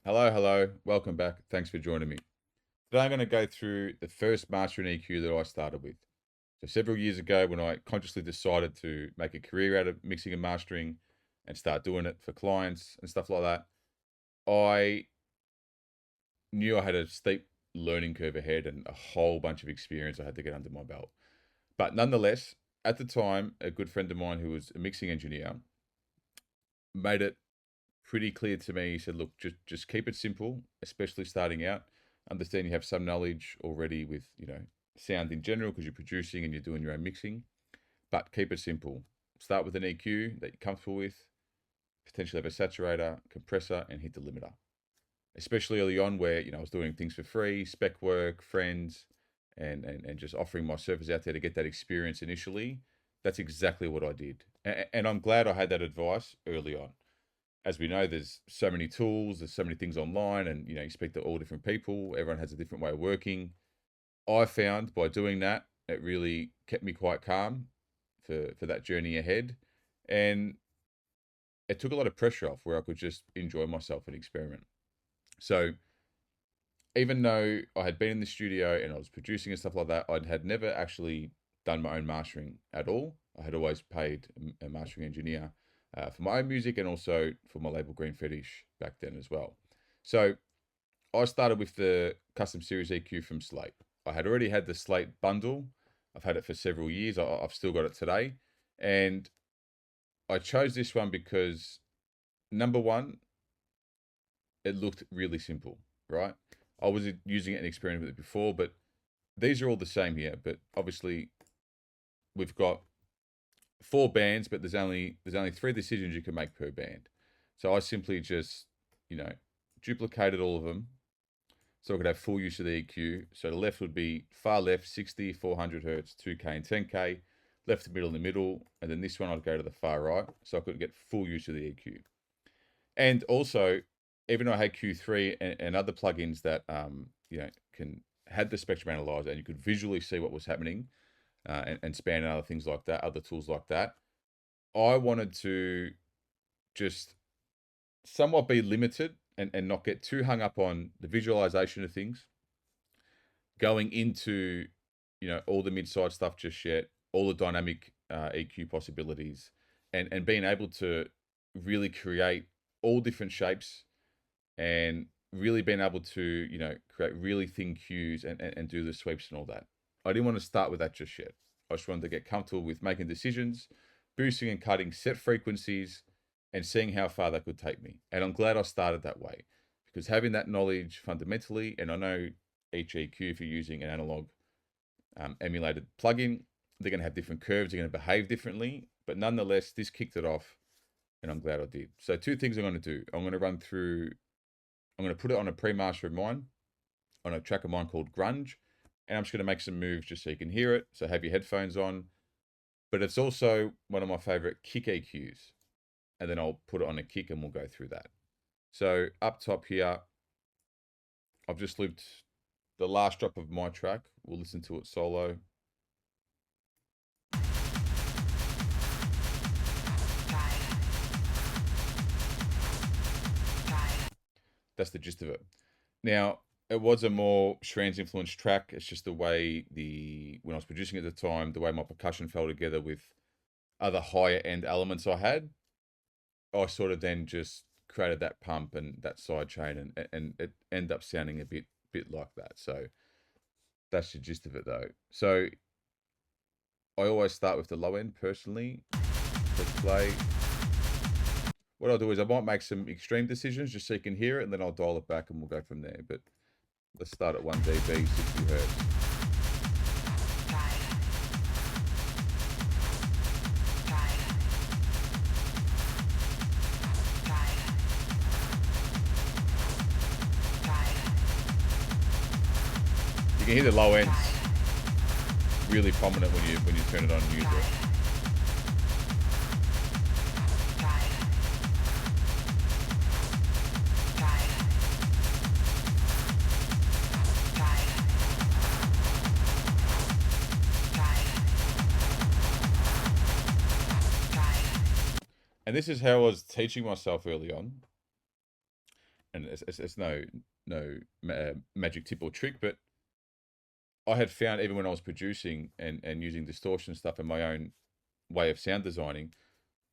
Hello. Welcome back. Thanks for joining me. Today I'm going to go through the first mastering EQ that I started with. So several years ago, when I consciously decided to make a career out of mixing and mastering and start doing it for clients and stuff like that, I knew I had a steep learning curve ahead and a whole bunch of experience I had to get under my belt. But nonetheless, at the time, a good friend of mine who was a mixing engineer made it pretty clear to me. He said, "Look, just keep it simple, especially starting out. Understand you have some knowledge already with sound in general because you're producing and you're doing your own mixing, but keep it simple. Start with an EQ that you're comfortable with. Potentially have a saturator, compressor, and hit the limiter. Especially early on, where I was doing things for free, spec work, friends, and just offering my service out there to get that experience initially. That's exactly what I did, and I'm glad I had that advice early on. As we know, there's so many tools, there's so many things online, and you speak to all different people. Everyone has a different way of working. I found by doing that, it really kept me quite calm for that journey ahead, and it took a lot of pressure off where I could just enjoy myself and experiment. So even though I had been in the studio and I was producing and stuff like that, I had never actually done my own mastering at all. I had always paid a mastering engineer for my own music and also for my label Green Fetish back then as well. So I started with the custom series EQ from Slate. I had already had the Slate bundle. I've had it for several years. I've still got it today. And I chose this one because number one, it looked really simple, right? I was using it and experimenting with it before, but these are all the same here. But obviously, we've got four bands, but there's only three decisions you can make per band. So I simply just you know duplicated all of them so I could have full use of the EQ. So the left would be far left 60, 400 hertz, 2K and 10K, left to middle in the middle, and then this one I'd go to the far right so I could get full use of the EQ. And also, even though I had Q3 and other plugins that can had the spectrum analyzer and you could visually see what was happening, and span and other things like that, other tools like that, I wanted to just somewhat be limited and not get too hung up on the visualization of things, going into all the mid-side stuff just yet, all the dynamic EQ possibilities, and being able to really create all different shapes and really being able to create really thin cues and do the sweeps and all that. I didn't want to start with that just yet. I just wanted to get comfortable with making decisions, boosting and cutting set frequencies, and seeing how far that could take me. And I'm glad I started that way because having that knowledge fundamentally, and I know each EQ, if you're using an analog emulated plugin, they're going to have different curves, they're going to behave differently. But nonetheless, this kicked it off, and I'm glad I did. So, two things I'm going to do. I'm going to run through, I'm going to put it on a pre-master of mine, on a track of mine called Grunge, and I'm just going to make some moves just so you can hear it. So, have your headphones on. But it's also one of my favorite kick EQs. And then I'll put it on a kick and we'll go through that. So up top here, I've just looped the last drop of my track. We'll listen to it solo. That's the gist of it. Now, it was a more Schranz influenced track. It's just the way when I was producing at the time, the way my percussion fell together with other higher end elements I had, I sort of then just created that pump and that side chain, and it ended up sounding a bit like that. So that's the gist of it, though. So I always start with the low end personally. Let's play. What I'll do is I might make some extreme decisions just so you can hear it, and then I'll dial it back and we'll go from there. But let's start at 1 dB, 60 hertz. You can hear the low ends really prominent when you turn it on and use it. And this is how I was teaching myself early on. and it's no magic tip or trick, but I had found even when I was producing and using distortion stuff in my own way of sound designing,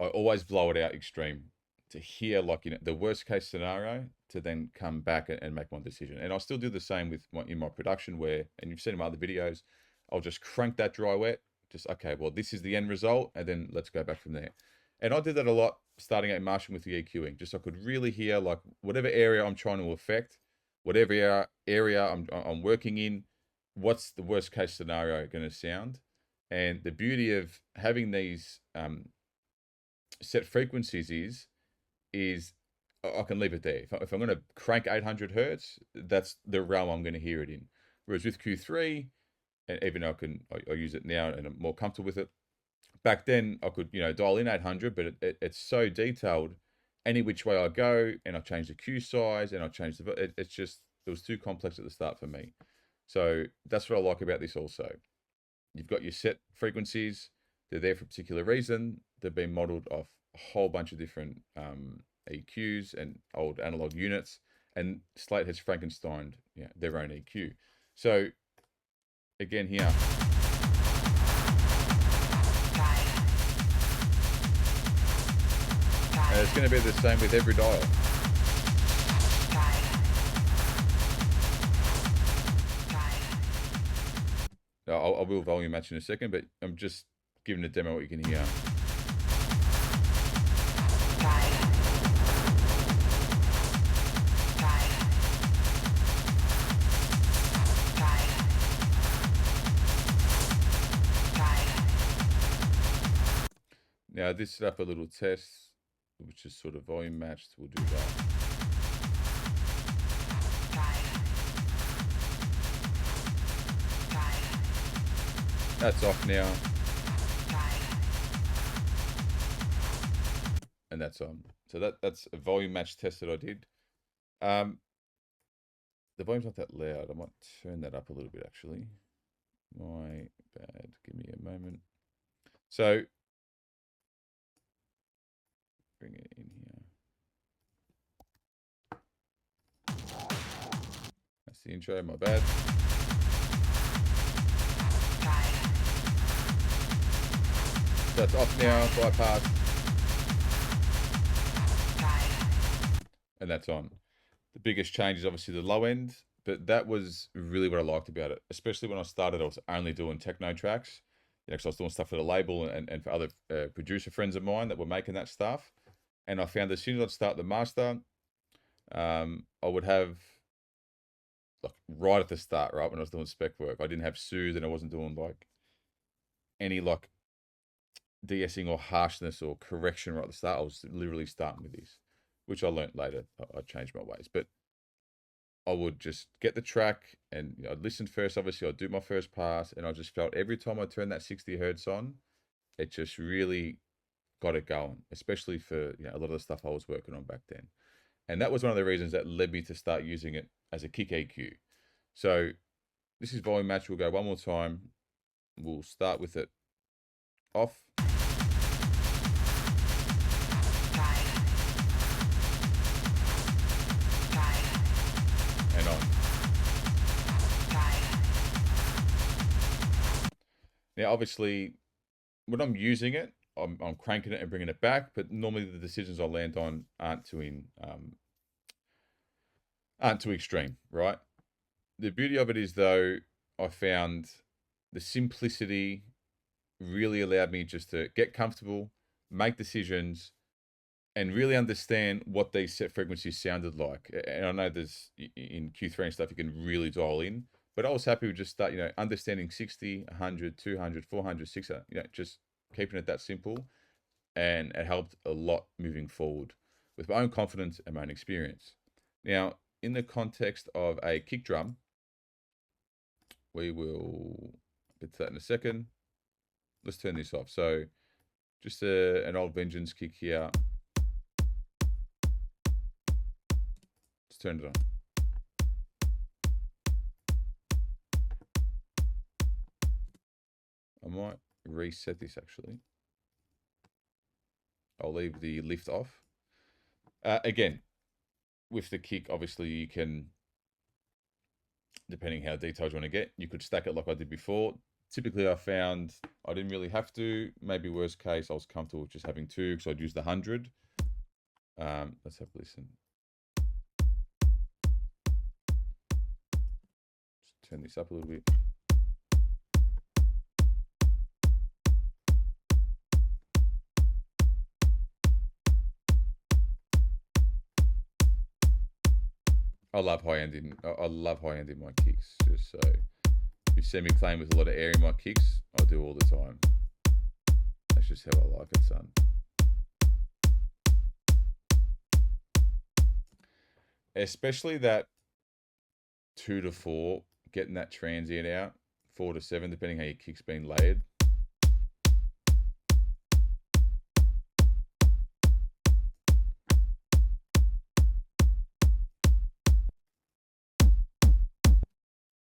I always blow it out extreme to hear like the worst case scenario to then come back and make my decision. And I still do the same with in my production where, and you've seen in my other videos, I'll just crank that dry wet. Just okay, well this is the end result, and then let's go back from there. And I did that a lot starting out mastering with the EQing, just so I could really hear like whatever area I'm trying to affect, whatever area I'm working in, what's the worst case scenario going to sound. And the beauty of having these set frequencies is I can leave it there. If I'm going to crank 800 hertz, that's the realm I'm going to hear it in. Whereas with Q3, and even though I use it now and I'm more comfortable with it, back then I could dial in 800, but it's so detailed. Any which way I go, and I change the Q size, and I change it's just it was too complex at the start for me. So that's what I like about this also. You've got your set frequencies. They're there for a particular reason. They've been modeled off a whole bunch of different EQs and old analog units. And Slate has Frankensteined their own EQ. So again here. And it's going to be the same with every dial. I will volume match in a second, but I'm just giving a demo what you can hear. Now this set up a little test, which is sort of volume matched. We'll do that. That's off now. And that's on. So that's a volume match test that I did. The volume's not that loud. I might turn that up a little bit actually. My bad. Give me a moment. So bring it in here. That's the intro, my bad. That's off now, bypass. And that's on. The biggest change is obviously the low end, but that was really what I liked about it. Especially when I started, I was only doing techno tracks. Because I was doing stuff for the label and for other producer friends of mine that were making that stuff. And I found as soon as I'd start the master, I would have, like right at the start, right when I was doing spec work, I didn't have soothe and I wasn't doing like any like de-essing or harshness or correction right at the start. I was literally starting with this, which I learned later. I changed my ways, but I would just get the track and I'd listen first. Obviously, I'd do my first pass, and I just felt every time I turned that 60 hertz on, it just really got it going, especially for a lot of the stuff I was working on back then. And that was one of the reasons that led me to start using it as a kick EQ. So this is volume match. We'll go one more time. We'll start with it off. And on. Now, obviously, when I'm using it, I'm cranking it and bringing it back, but normally the decisions I land on aren't too extreme, right? The beauty of it is, though, I found the simplicity really allowed me just to get comfortable, make decisions, and really understand what these set frequencies sounded like. And I know there's in Q3 and stuff you can really dial in, but I was happy with just start, understanding 60, 100, 200, 400, 600, just keeping it that simple. And it helped a lot moving forward with my own confidence and my own experience. Now, in the context of a kick drum, we will get to that in a second. Let's turn this off. So just an old Vengeance kick here. Let's turn it on. I might reset this actually. I'll leave the lift off. Again, with the kick, obviously you can, depending how detailed you want to get, you could stack it like I did before. Typically, I found I didn't really have to. Maybe worst case, I was comfortable with just having two because I'd use the 100. Let's have a listen. Just turn this up a little bit. I love high end in. I love high end in my kicks. Just so if you see me playing with a lot of air in my kicks, I do all the time. That's just how I like it, son. Especially that 2 to 4, getting that transient out, 4 to 7, depending how your kick's been layered.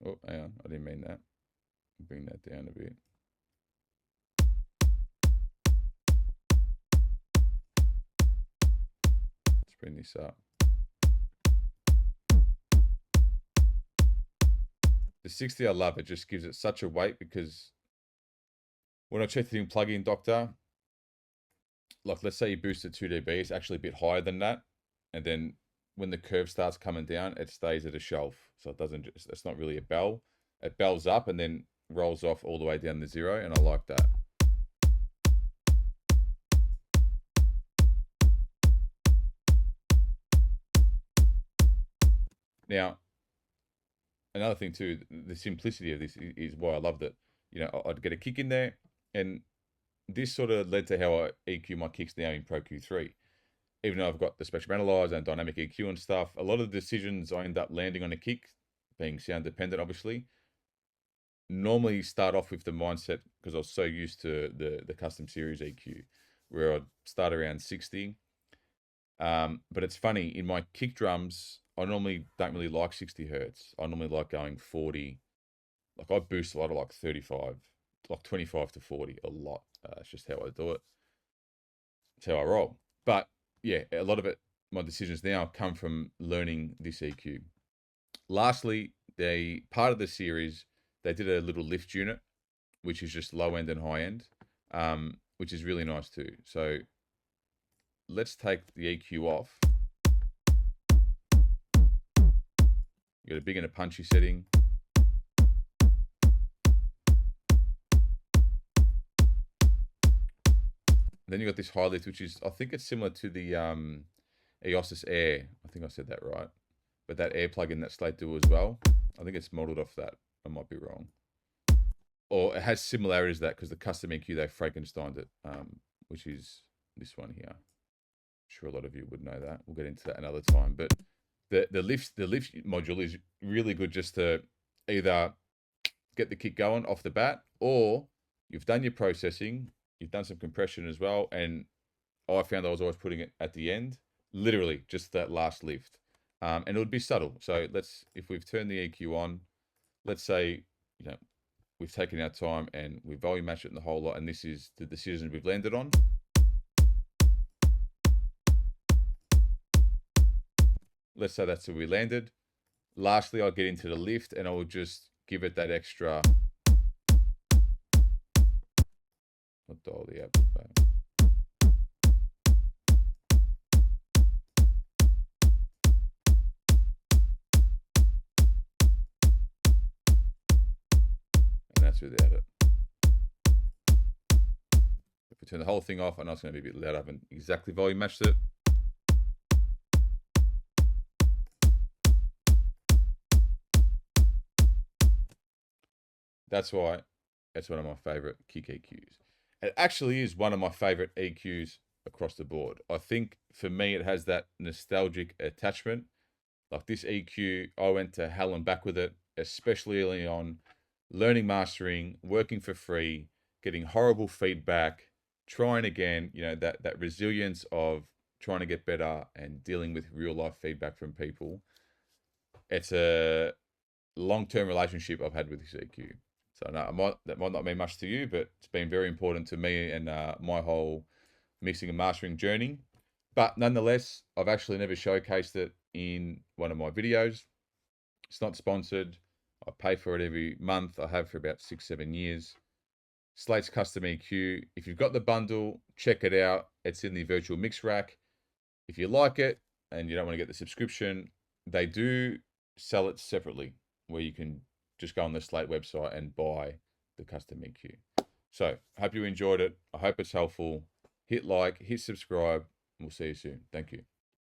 Oh, hang on, I didn't mean that. Bring that down a bit. Let's bring this up. The 60, I love it. Just gives it such a weight because when I checked it in plugin doctor, like let's say you boost it 2 dB, it's actually a bit higher than that. And then when the curve starts coming down, it stays at a shelf. So it doesn't just, it's not really a bell. It bells up and then rolls off all the way down to 0. And I like that. Now, another thing too, the simplicity of this is why I loved it. You know, I'd get a kick in there, and this sort of led to how I EQ my kicks now in Pro Q3. Even though I've got the spectrum analyzer and dynamic EQ and stuff, a lot of the decisions I end up landing on a kick, being sound dependent, obviously, normally start off with the mindset because I was so used to the custom series EQ, where I'd start around 60. But it's funny, in my kick drums, I normally don't really like 60 hertz. I normally like going 40. Like I boost a lot of like 35, like 25 to 40 a lot. It's just how I do it. It's how I roll. But yeah, a lot of it, my decisions now come from learning this EQ. Lastly, they part of the series, they did a little lift unit, which is just low end and high end, which is really nice too. So let's take the EQ off. You got a big and a punchy setting. Then you got this high lift, which is, I think it's similar to the Eosis Air. I think I said that right. But that Air plugin that Slate do as well. I think it's modeled off that. I might be wrong. Or it has similarities to that because the custom EQ, they Frankensteined it, which is this one here. I'm sure a lot of you would know that. We'll get into that another time. But the lift module is really good just to either get the kick going off the bat, or you've done your processing, you've done some compression as well, and I found I was always putting it at the end, literally just that last lift, and it would be subtle. So if we've turned the EQ on, let's say, you know, we've taken our time and we volume match it in the whole lot, and this is the decision we've landed on. Let's say that's where we landed. Lastly, I'll get into the lift and I will just give it that extra. I'll dial the output back. And that's without it. If we turn the whole thing off, I know it's going to be a bit loud. I haven't exactly volume matched it. That's why it's one of my favorite kick EQs. It actually is one of my favorite EQs across the board. I think for me, it has that nostalgic attachment. Like this EQ, I went to hell and back with it, especially early on, learning mastering, working for free, getting horrible feedback, trying again, you know, that resilience of trying to get better and dealing with real life feedback from people. It's a long-term relationship I've had with this EQ. So no, that might not mean much to you, but it's been very important to me and my whole mixing and mastering journey. But nonetheless, I've actually never showcased it in one of my videos. It's not sponsored. I pay for it every month. I have for about 6-7 years. Slate's Custom EQ. If you've got the bundle, check it out. It's in the virtual mix rack. If you like it and you don't want to get the subscription, they do sell it separately, where you can just go on the Slate website and buy the custom EQ. So, I hope you enjoyed it. I hope it's helpful. Hit like, hit subscribe, and we'll see you soon. Thank you.